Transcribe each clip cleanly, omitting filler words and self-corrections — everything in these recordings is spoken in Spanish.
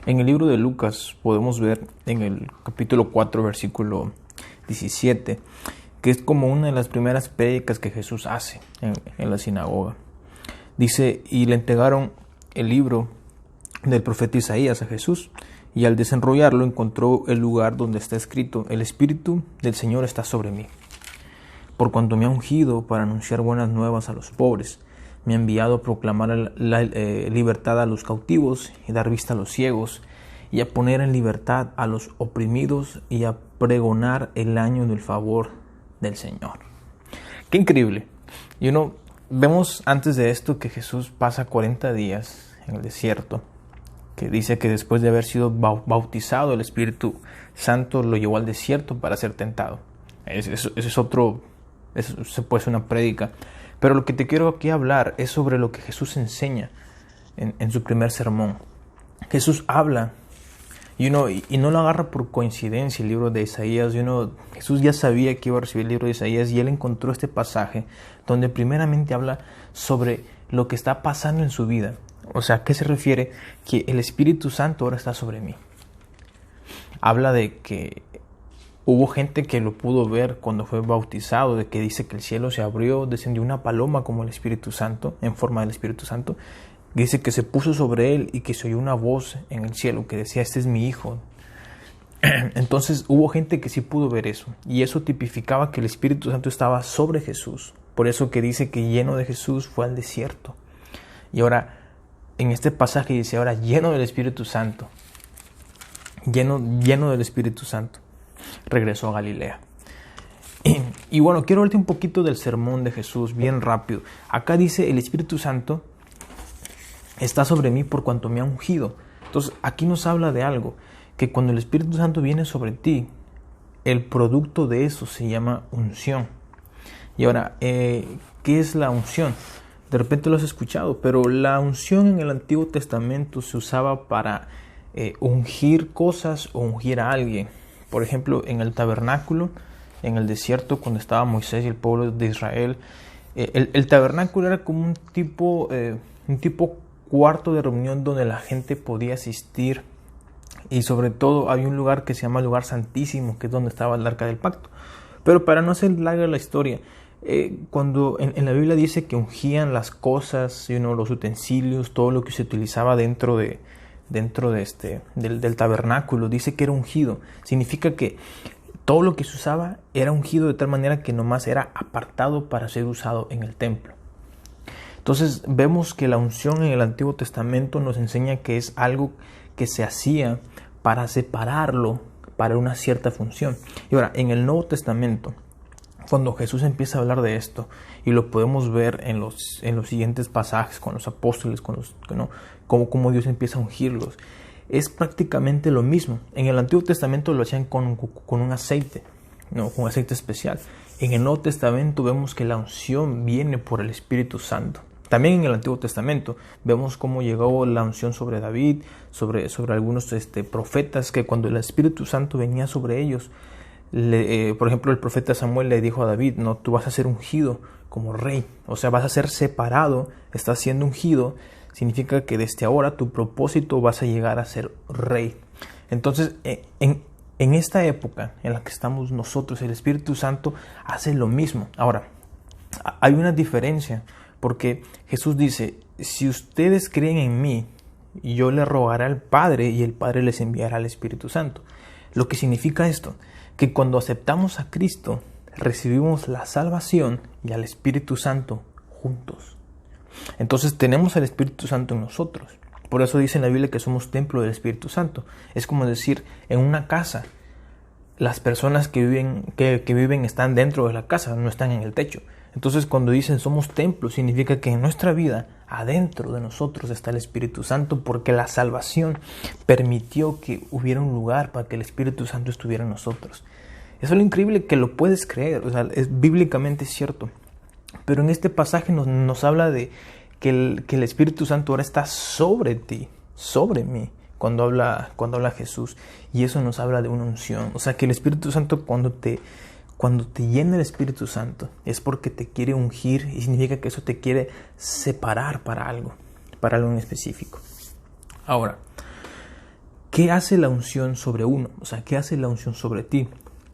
En el libro de Lucas podemos ver en el capítulo 4, versículo 17, que es como una de las primeras prédicas que Jesús hace en la sinagoga. Dice, y le entregaron el libro del profeta Isaías a Jesús, y al desenrollarlo encontró el lugar donde está escrito, el Espíritu del Señor está sobre mí, por cuanto me ha ungido para anunciar buenas nuevas a los pobres, me ha enviado a proclamar la libertad a los cautivos y dar vista a los ciegos, y a poner en libertad a los oprimidos y a pregonar el año del favor del Señor. ¡Qué increíble! Vemos antes de esto que Jesús pasa 40 días en el desierto, que dice que después de haber sido bautizado, el Espíritu Santo lo llevó al desierto para ser tentado. Eso se puede ser una prédica. Pero lo que te quiero aquí hablar es sobre lo que Jesús enseña en su primer sermón. Jesús habla y no lo agarra por coincidencia el libro de Isaías. Jesús ya sabía que iba a recibir el libro de Isaías y él encontró este pasaje donde primeramente habla sobre lo que está pasando en su vida. O sea, ¿a qué se refiere? Que el Espíritu Santo ahora está sobre mí. Habla de que hubo gente que lo pudo ver cuando fue bautizado, de que dice que el cielo se abrió, descendió una paloma como el Espíritu Santo, en forma del Espíritu Santo. Dice que se puso sobre él y que se oyó una voz en el cielo que decía, este es mi hijo. Entonces hubo gente que sí pudo ver eso. Y eso tipificaba que el Espíritu Santo estaba sobre Jesús. Por eso que dice que lleno de Jesús fue al desierto. Y ahora, en este pasaje dice, ahora lleno del Espíritu Santo. Lleno del Espíritu Santo. Regresó a Galilea. Y bueno, quiero hablarte un poquito del sermón de Jesús, bien rápido. Acá dice, el Espíritu Santo está sobre mí por cuanto me ha ungido. Entonces, aquí nos habla de algo, que cuando el Espíritu Santo viene sobre ti, el producto de eso se llama unción. Y ahora, ¿qué es la unción? De repente lo has escuchado, pero la unción en el Antiguo Testamento se usaba para ungir cosas o ungir a alguien. Por ejemplo, en el tabernáculo, en el desierto, cuando estaba Moisés y el pueblo de Israel, el tabernáculo era como un tipo cuarto de reunión donde la gente podía asistir, y sobre todo había un lugar que se llama el lugar santísimo, que es donde estaba el arca del pacto. Pero para no hacer larga la historia, cuando en la Biblia dice que ungían las cosas, los utensilios, todo lo que se utilizaba dentro del tabernáculo, dice que era ungido. Significa que todo lo que se usaba era ungido de tal manera que nomás era apartado para ser usado en el templo. Entonces vemos que la unción en el Antiguo Testamento nos enseña que es algo que se hacía para separarlo para una cierta función. Y ahora, en el Nuevo Testamento, cuando Jesús empieza a hablar de esto, y lo podemos ver en los siguientes pasajes con los apóstoles, cómo Dios empieza a ungirlos, es prácticamente lo mismo. En el Antiguo Testamento lo hacían con un aceite, con aceite especial. En el Nuevo Testamento vemos que la unción viene por el Espíritu Santo. También en el Antiguo Testamento vemos cómo llegó la unción sobre David, sobre algunos profetas, que cuando el Espíritu Santo venía sobre ellos, por ejemplo, el profeta Samuel le dijo a David, no, tú vas a ser ungido como rey, o sea, vas a ser separado, estás siendo ungido, significa que desde ahora tu propósito vas a llegar a ser rey. Entonces, en esta época en la que estamos nosotros, el Espíritu Santo hace lo mismo. Ahora, hay una diferencia, porque Jesús dice, si ustedes creen en mí, yo le rogaré al Padre y el Padre les enviará al Espíritu Santo. Lo que significa esto, que cuando aceptamos a Cristo, recibimos la salvación y al Espíritu Santo juntos. Entonces tenemos al Espíritu Santo en nosotros. Por eso dice en la Biblia que somos templo del Espíritu Santo. Es como decir, en una casa, las personas que viven están dentro de la casa, no están en el techo. Entonces cuando dicen somos templo, significa que en nuestra vida, adentro de nosotros está el Espíritu Santo, porque la salvación permitió que hubiera un lugar para que el Espíritu Santo estuviera en nosotros. Eso es lo increíble, que lo puedes creer, o sea, es bíblicamente cierto. Pero en este pasaje nos habla de que el Espíritu Santo ahora está sobre ti, sobre mí, cuando habla Jesús. Y eso nos habla de una unción. O sea, que el Espíritu Santo cuando te llena el Espíritu Santo es porque te quiere ungir, y significa que eso te quiere separar para algo en específico. Ahora, ¿qué hace la unción sobre uno? O sea, ¿qué hace la unción sobre ti?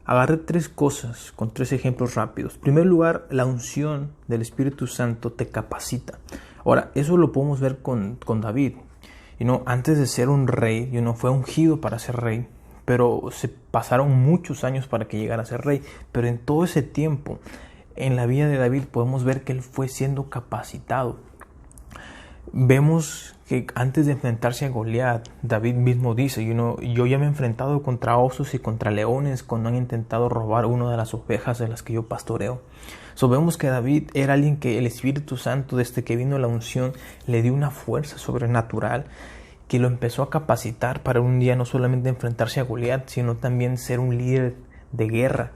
Agarré 3 cosas con 3 ejemplos rápidos. En primer lugar, la unción del Espíritu Santo te capacita. Ahora, eso lo podemos ver con David. Antes de ser un rey, fue ungido para ser rey, pero se pasaron muchos años para que llegara a ser rey. Pero en todo ese tiempo, en la vida de David, podemos ver que él fue siendo capacitado. Vemos que antes de enfrentarse a Goliat, David mismo dice, yo ya me he enfrentado contra osos y contra leones cuando han intentado robar una de las ovejas de las que yo pastoreo. Vemos que David era alguien que el Espíritu Santo, desde que vino la unción, le dio una fuerza sobrenatural que lo empezó a capacitar para un día no solamente enfrentarse a Goliat, sino también ser un líder de guerra.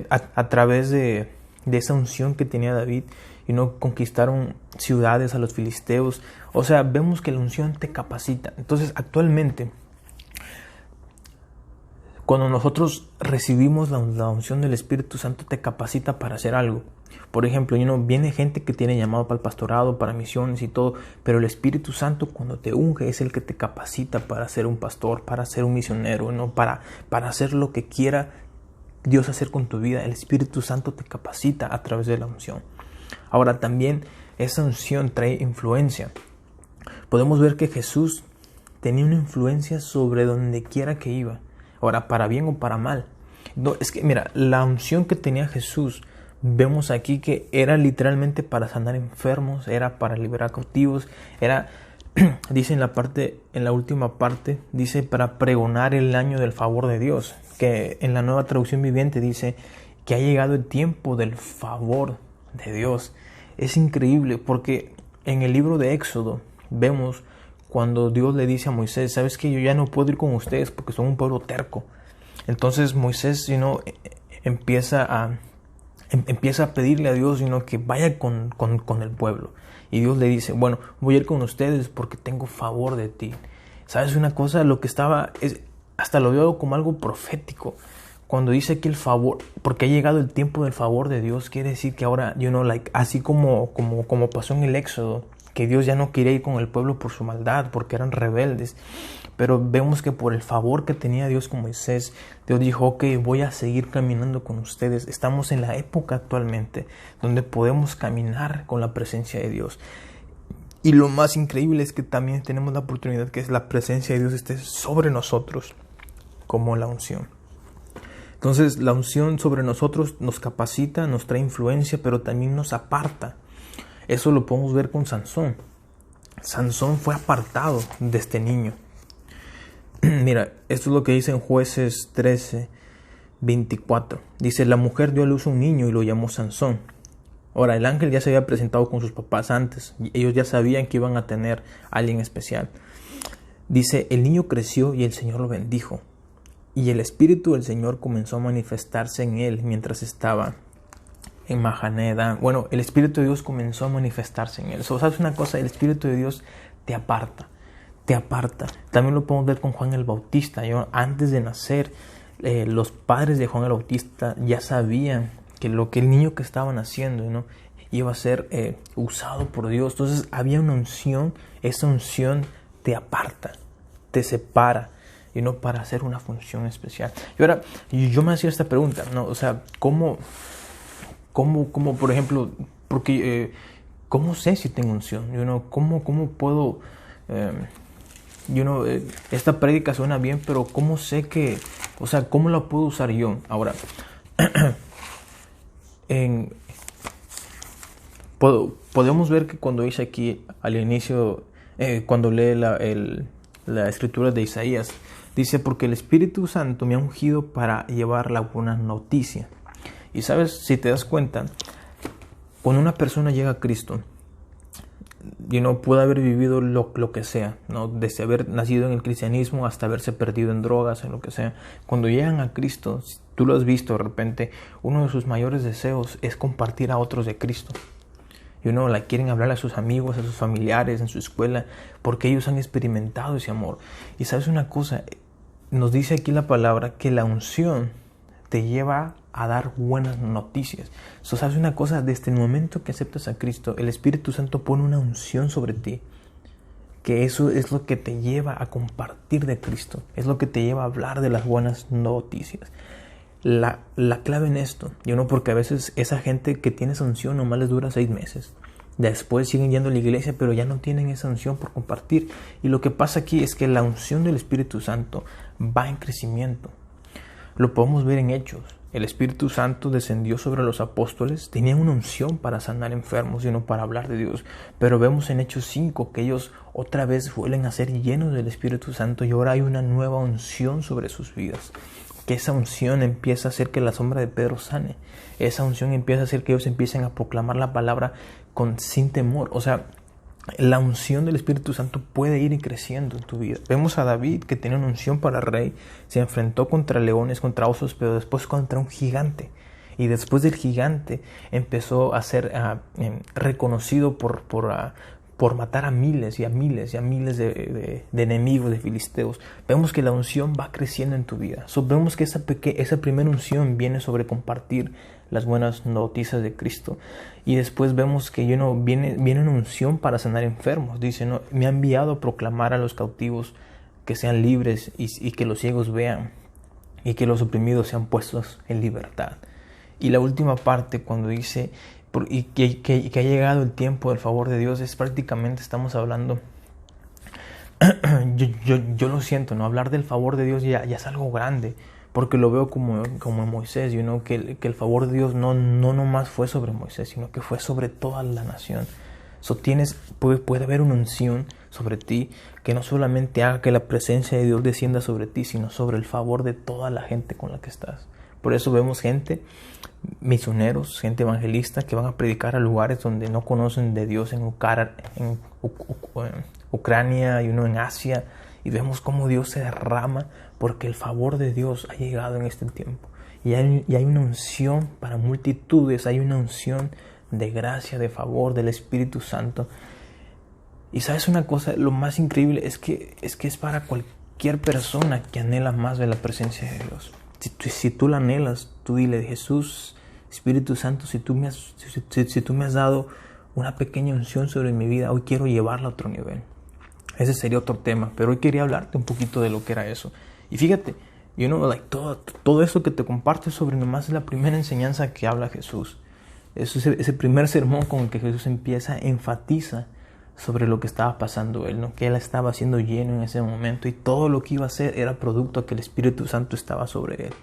A través de esa unción que tenía David, conquistaron ciudades a los filisteos. O sea, vemos que la unción te capacita. Entonces, actualmente, cuando nosotros recibimos la unción del Espíritu Santo, te capacita para hacer algo. Por ejemplo, viene gente que tiene llamado para el pastorado, para misiones y todo, pero el Espíritu Santo, cuando te unge, es el que te capacita para ser un pastor, para ser un misionero, para hacer lo que quiera Dios hacer con tu vida. El Espíritu Santo te capacita a través de la unción. Ahora, también esa unción trae influencia. Podemos ver que Jesús tenía una influencia sobre donde quiera que iba. Ahora, para bien o para mal. No, es que, mira, la unción que tenía Jesús, vemos aquí que era literalmente para sanar enfermos, era para liberar cautivos, dice en la última parte, dice para pregonar el año del favor de Dios, que en la Nueva Traducción Viviente dice que ha llegado el tiempo del favor de Dios. Es increíble porque en el libro de Éxodo vemos cuando Dios le dice a Moisés, ¿sabes qué? Yo ya no puedo ir con ustedes porque son un pueblo terco. Entonces Moisés empieza a pedirle a Dios que vaya con el pueblo. Y Dios le dice, bueno, voy a ir con ustedes porque tengo favor de ti. ¿Sabes una cosa? Hasta lo veo como algo profético. Cuando dice que el favor, porque ha llegado el tiempo del favor de Dios, quiere decir que ahora, así como pasó en el Éxodo, que Dios ya no quería ir con el pueblo por su maldad, porque eran rebeldes. Pero vemos que por el favor que tenía Dios con Moisés, Dios dijo, ok, voy a seguir caminando con ustedes. Estamos en la época actualmente donde podemos caminar con la presencia de Dios. Y lo más increíble es que también tenemos la oportunidad que es la presencia de Dios esté sobre nosotros, como la unción. Entonces la unción sobre nosotros nos capacita, nos trae influencia, pero también nos aparta. Eso lo podemos ver con Sansón. Sansón fue apartado de este niño. Mira, esto es lo que dice en Jueces 13:24. Dice, la mujer dio a luz un niño y lo llamó Sansón. Ahora, el ángel ya se había presentado con sus papás antes. Y ellos ya sabían que iban a tener a alguien especial. Dice, el niño creció y el Señor lo bendijo. Y el Espíritu del Señor comenzó a manifestarse en él mientras estaba en Mahaneh. Bueno, el Espíritu de Dios comenzó a manifestarse en él. ¿Sabes una cosa? El Espíritu de Dios te aparta. También lo podemos ver con Juan el Bautista. Antes de nacer, los padres de Juan el Bautista ya sabían que el niño que estaba naciendo, iba a ser usado por Dios. Entonces había una unción. Esa unción te aparta, te separa, para hacer una función especial. Y ahora, yo me hacía esta pregunta, O sea, ¿cómo por ejemplo, porque ¿cómo sé si tengo unción? ¿Cómo puedo? Esta prédica suena bien, pero ¿cómo sé que? O sea, ¿cómo la puedo usar yo? Ahora, podemos ver que cuando dice aquí al inicio, cuando lee la escritura de Isaías, dice, porque el Espíritu Santo me ha ungido para llevar la buena noticia. Y sabes, si te das cuenta, cuando una persona llega a Cristo, puede haber vivido lo que sea, desde haber nacido en el cristianismo hasta haberse perdido en drogas, en lo que sea. Cuando llegan a Cristo, tú lo has visto de repente, uno de sus mayores deseos es compartir a otros de Cristo. Quieren hablar a sus amigos, a sus familiares, en su escuela, porque ellos han experimentado ese amor. Y sabes una cosa, nos dice aquí la palabra que la unción te lleva a dar buenas noticias. ¿Sabes una cosa? Desde el momento que aceptas a Cristo, el Espíritu Santo pone una unción sobre ti que eso es lo que te lleva a compartir de Cristo, es lo que te lleva a hablar de las buenas noticias. La clave en esto, porque a veces esa gente que tiene esa unción nomás les dura 6 meses. Después siguen yendo a la iglesia, pero ya no tienen esa unción por compartir. Y lo que pasa aquí es que la unción del Espíritu Santo va en crecimiento. Lo podemos ver en Hechos. El Espíritu Santo descendió sobre los apóstoles. Tenían una unción para sanar enfermos, sino para hablar de Dios. Pero vemos en Hechos 5 que ellos otra vez vuelven a ser llenos del Espíritu Santo y ahora hay una nueva unción sobre sus vidas. Que esa unción empieza a hacer que la sombra de Pedro sane. Esa unción empieza a hacer que ellos empiecen a proclamar la palabra sin temor. O sea, la unción del Espíritu Santo puede ir creciendo en tu vida. Vemos a David, que tenía una unción para rey, se enfrentó contra leones, contra osos, pero después contra un gigante. Y después del gigante empezó a ser reconocido por matar a miles y a miles y a miles de enemigos, de filisteos. Vemos que la unción va creciendo en tu vida. Vemos que esa primera unción viene sobre compartir las buenas noticias de Cristo. Y después vemos que viene una unción para sanar enfermos. Dice, me ha enviado a proclamar a los cautivos que sean libres y que los ciegos vean y que los oprimidos sean puestos en libertad. Y la última parte, cuando dice y que ha llegado el tiempo del favor de Dios, es prácticamente estamos hablando yo lo siento, ¿no? Hablar del favor de Dios ya es algo grande, porque lo veo como en Moisés, que el favor de Dios no nomás fue sobre Moisés, sino que fue sobre toda la nación. Puede haber una unción sobre ti que no solamente haga que la presencia de Dios descienda sobre ti, sino sobre el favor de toda la gente con la que estás. Por eso vemos gente, misioneros, gente evangelista que van a predicar a lugares donde no conocen de Dios, en Ucrania y en Asia, y vemos cómo Dios se derrama porque el favor de Dios ha llegado en este tiempo. Y hay una unción para multitudes, hay una unción de gracia, de favor, del Espíritu Santo. Y sabes una cosa, lo más increíble es que es para cualquier persona que anhela más de la presencia de Dios. Si tú la anhelas, tú dile: Jesús, Espíritu Santo, si tú me has dado una pequeña unción sobre mi vida, hoy quiero llevarla a otro nivel. Ese sería otro tema, pero hoy quería hablarte un poquito de lo que era eso. Y fíjate, todo eso que te comparto sobre nomás es la primera enseñanza que habla Jesús. Ese primer sermón con el que Jesús enfatiza sobre lo que estaba pasando él, ¿no? Que él estaba siendo lleno en ese momento y todo lo que iba a hacer era producto que el Espíritu Santo estaba sobre él.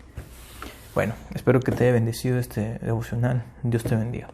Bueno, espero que te haya bendecido este devocional. Dios te bendiga.